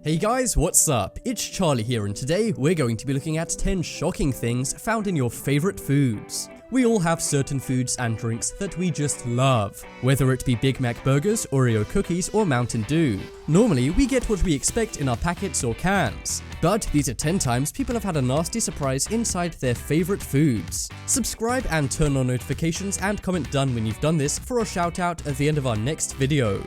Hey guys, what's up? It's Charlie here, and today we're going to be looking at 10 shocking things found in your favorite foods. We all have certain foods and drinks that we just love, whether it be Big Mac burgers, Oreo cookies, or Mountain Dew. Normally, we get what we expect in our packets or cans, but these are 10 times people have had a nasty surprise inside their favorite foods. Subscribe and turn on notifications and comment done when you've done this for a shout out at the end of our next video.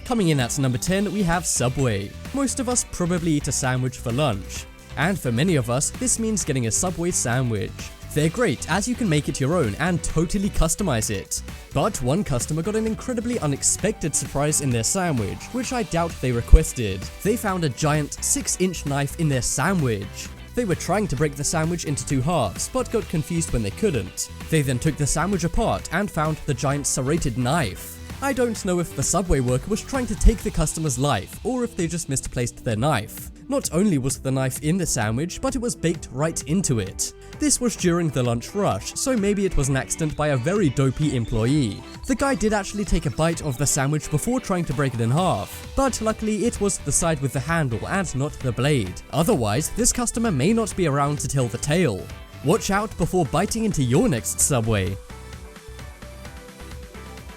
Coming in at number 10, we have Subway. Most of us probably eat a sandwich for lunch, and for many of us, this means getting a Subway sandwich. They're great as you can make it your own and totally customize it. But one customer got an incredibly unexpected surprise in their sandwich, which I doubt they requested. They found a giant 6-inch knife in their sandwich. They were trying to break the sandwich into 2 halves, but got confused when they couldn't. They then took the sandwich apart and found the giant serrated knife. I don't know if the Subway worker was trying to take the customer's life, or if they just misplaced their knife. Not only was the knife in the sandwich, but it was baked right into it. This was during the lunch rush, so maybe it was an accident by a very dopey employee. The guy did actually take a bite of the sandwich before trying to break it in half, but luckily it was the side with the handle and not the blade. Otherwise, this customer may not be around to tell the tale. Watch out before biting into your next Subway.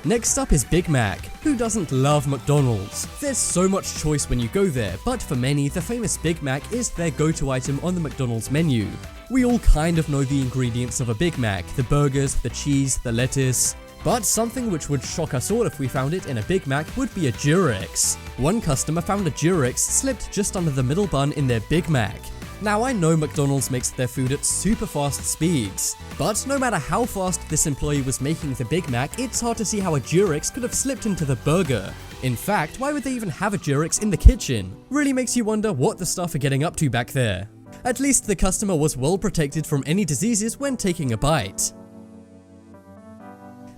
Next up is Big Mac. Who doesn't love McDonald's? There's so much choice when you go there, but for many, the famous Big Mac is their go-to item on the McDonald's menu. We all kind of know the ingredients of a Big Mac, the burgers, the cheese, the lettuce. But something which would shock us all if we found it in a Big Mac would be a Durex. One customer found a Durex slipped just under the middle bun in their Big Mac. Now I know McDonald's makes their food at super fast speeds, but no matter how fast this employee was making the Big Mac, it's hard to see how a Durex could have slipped into the burger. In fact, why would they even have a Durex in the kitchen? Really makes you wonder what the staff are getting up to back there. At least the customer was well protected from any diseases when taking a bite.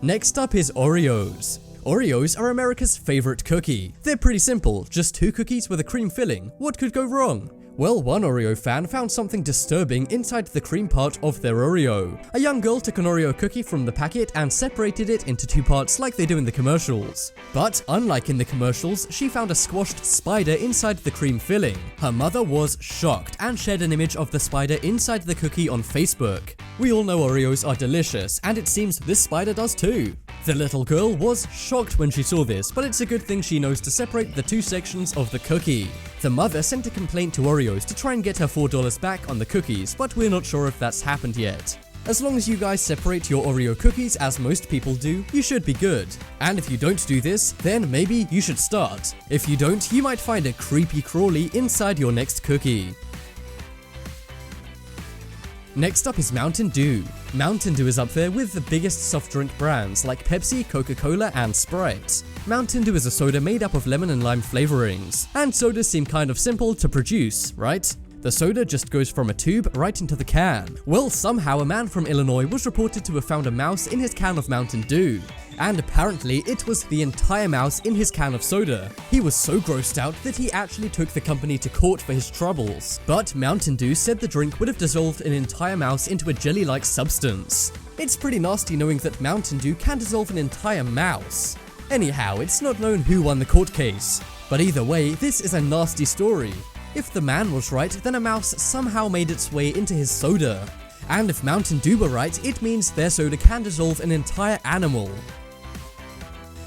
Next up is Oreos. Oreos are America's favorite cookie. They're pretty simple, just 2 cookies with a cream filling. What could go wrong? Well, one Oreo fan found something disturbing inside the cream part of their Oreo. A young girl took an Oreo cookie from the packet and separated it into 2 parts like they do in the commercials. But unlike in the commercials, she found a squashed spider inside the cream filling. Her mother was shocked and shared an image of the spider inside the cookie on Facebook. We all know Oreos are delicious, and it seems this spider does too. The little girl was shocked when she saw this, but it's a good thing she knows to separate the 2 sections of the cookie. The mother sent a complaint to Oreos to try and get her $4 back on the cookies, but we're not sure if that's happened yet. As long as you guys separate your Oreo cookies as most people do, you should be good. And if you don't do this, then maybe you should start. If you don't, you might find a creepy crawly inside your next cookie. Next up is Mountain Dew. Mountain Dew is up there with the biggest soft drink brands like Pepsi, Coca-Cola, and Sprite. Mountain Dew is a soda made up of lemon and lime flavorings, and sodas seem kind of simple to produce, right? The soda just goes from a tube right into the can. Well, somehow a man from Illinois was reported to have found a mouse in his can of Mountain Dew. And apparently it was the entire mouse in his can of soda. He was so grossed out that he actually took the company to court for his troubles. But Mountain Dew said the drink would have dissolved an entire mouse into a jelly-like substance. It's pretty nasty knowing that Mountain Dew can dissolve an entire mouse. Anyhow, it's not known who won the court case. But either way, this is a nasty story. If the man was right, then a mouse somehow made its way into his soda. And if Mountain Dew were right, it means their soda can dissolve an entire animal.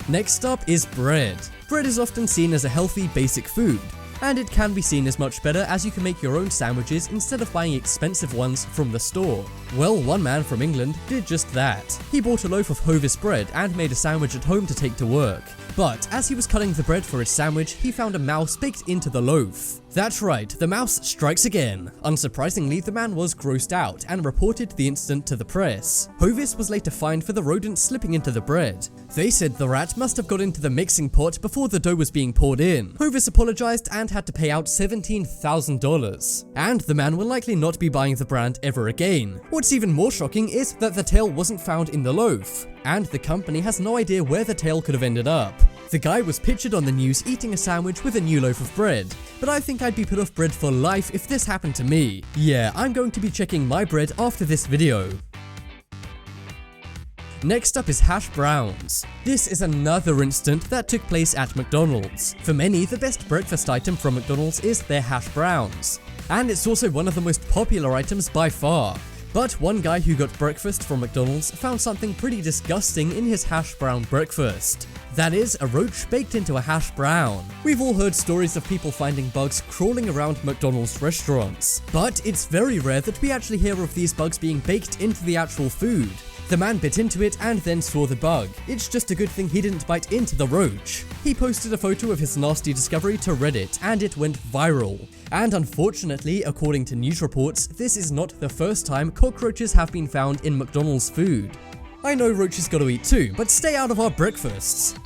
Next up is bread. Bread is often seen as a healthy, basic food, and it can be seen as much better as you can make your own sandwiches instead of buying expensive ones from the store. Well, one man from England did just that. He bought a loaf of Hovis bread and made a sandwich at home to take to work. But as he was cutting the bread for his sandwich, he found a mouse baked into the loaf. That's right, the mouse strikes again. Unsurprisingly, the man was grossed out and reported the incident to the press. Hovis was later fined for the rodent slipping into the bread. They said the rat must have got into the mixing pot before the dough was being poured in. Hovis apologized and had to pay out $17,000. And the man will likely not be buying the brand ever again. What's even more shocking is that the tail wasn't found in the loaf, and the company has no idea where the tail could have ended up. The guy was pictured on the news eating a sandwich with a new loaf of bread, but I think I'd be put off bread for life if this happened to me. Yeah, I'm going to be checking my bread after this video. Next up is hash browns. This is another incident that took place at McDonald's. For many, the best breakfast item from McDonald's is their hash browns. And it's also one of the most popular items by far. But one guy who got breakfast from McDonald's found something pretty disgusting in his hash brown breakfast. That is, a roach baked into a hash brown. We've all heard stories of people finding bugs crawling around McDonald's restaurants, but it's very rare that we actually hear of these bugs being baked into the actual food. The man bit into it and then saw the bug. It's just a good thing he didn't bite into the roach. He posted a photo of his nasty discovery to Reddit and it went viral. And unfortunately, according to news reports, this is not the first time cockroaches have been found in McDonald's food. I know roaches gotta eat too, but stay out of our breakfasts.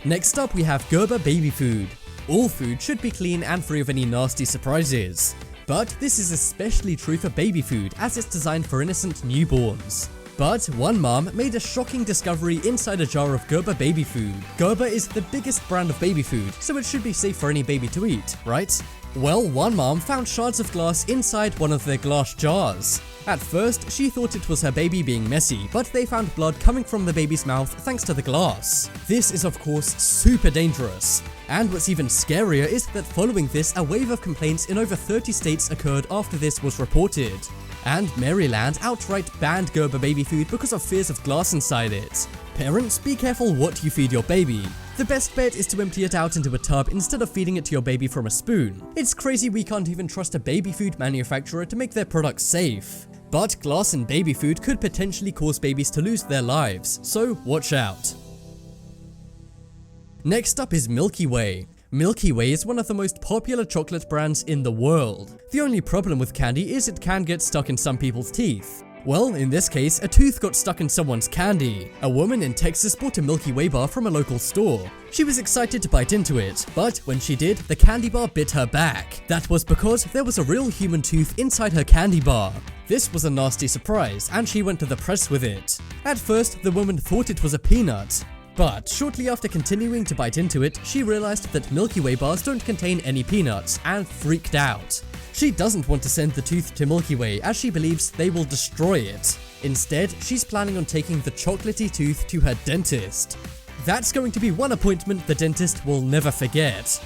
Next up we have Gerber baby food. All food should be clean and free of any nasty surprises. But this is especially true for baby food as it's designed for innocent newborns. But one mom made a shocking discovery inside a jar of Gerber baby food. Gerber is the biggest brand of baby food, so it should be safe for any baby to eat, right? Well, one mom found shards of glass inside one of their glass jars. At first, she thought it was her baby being messy, but they found blood coming from the baby's mouth thanks to the glass. This is of course super dangerous. And what's even scarier is that following this, a wave of complaints in over 30 states occurred after this was reported. And Maryland outright banned Gerber baby food because of fears of glass inside it. Parents, be careful what you feed your baby. The best bet is to empty it out into a tub instead of feeding it to your baby from a spoon. It's crazy we can't even trust a baby food manufacturer to make their products safe. But glass in baby food could potentially cause babies to lose their lives, so watch out. Next up is Milky Way. Milky Way is one of the most popular chocolate brands in the world. The only problem with candy is it can get stuck in some people's teeth. Well, in this case, a tooth got stuck in someone's candy. A woman in Texas bought a Milky Way bar from a local store. She was excited to bite into it, but when she did, the candy bar bit her back. That was because there was a real human tooth inside her candy bar. This was a nasty surprise, and she went to the press with it. At first, the woman thought it was a peanut. But shortly after continuing to bite into it, she realized that Milky Way bars don't contain any peanuts and freaked out. She doesn't want to send the tooth to Milky Way as she believes they will destroy it. Instead, she's planning on taking the chocolatey tooth to her dentist. That's going to be one appointment the dentist will never forget.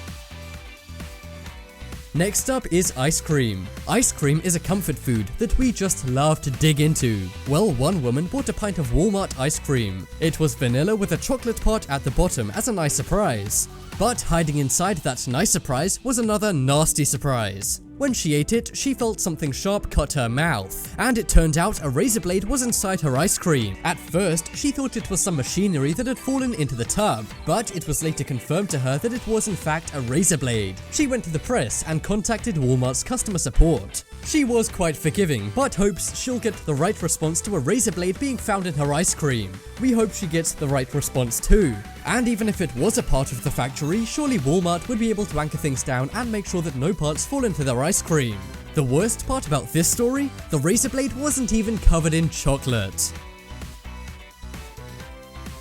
Next up is ice cream. Ice cream is a comfort food that we just love to dig into. Well, one woman bought a pint of Walmart ice cream. It was vanilla with a chocolate part at the bottom as a nice surprise. But hiding inside that nice surprise was another nasty surprise. When she ate it, she felt something sharp cut her mouth, and it turned out a razor blade was inside her ice cream. At first, she thought it was some machinery that had fallen into the tub, but it was later confirmed to her that it was in fact a razor blade. She went to the press and contacted Walmart's customer support. She was quite forgiving, but hopes she'll get the right response to a razor blade being found in her ice cream. We hope she gets the right response too. And even if it was a part of the factory, surely Walmart would be able to anchor things down and make sure that no parts fall into their ice cream. The worst part about this story? The razor blade wasn't even covered in chocolate.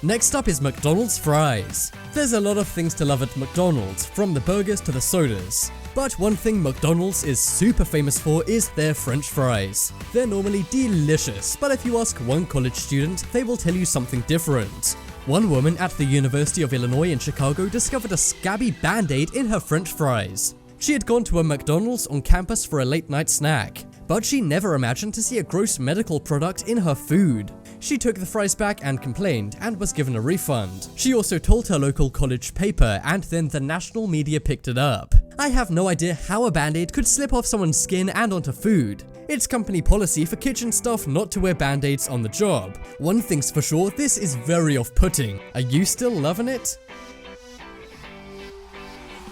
Next up is McDonald's fries. There's a lot of things to love at McDonald's, from the burgers to the sodas. But one thing McDonald's is super famous for is their French fries. They're normally delicious, but if you ask one college student, they will tell you something different. One woman at the University of Illinois in Chicago discovered a scabby band-aid in her French fries. She had gone to a McDonald's on campus for a late-night snack, but she never imagined to see a gross medical product in her food. She took the fries back and complained, and was given a refund. She also told her local college paper, and then the national media picked it up. I have no idea how a band-aid could slip off someone's skin and onto food. It's company policy for kitchen staff not to wear band-aids on the job. One thing's for sure, this is very off-putting. Are you still loving it?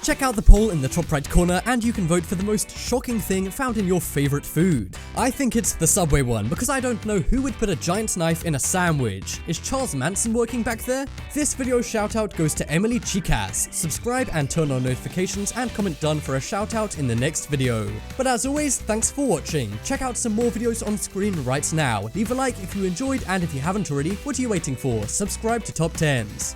Check out the poll in the top right corner and you can vote for the most shocking thing found in your favorite food. I think it's the Subway one because I don't know who would put a giant knife in a sandwich. Is Charles Manson working back there? This video shout out goes to Emily Chicas. Subscribe and turn on notifications and comment done for a shout out in the next video. But as always, thanks for watching. Check out some more videos on screen right now. Leave a like if you enjoyed, and if you haven't already, what are you waiting for? Subscribe to Top 10s.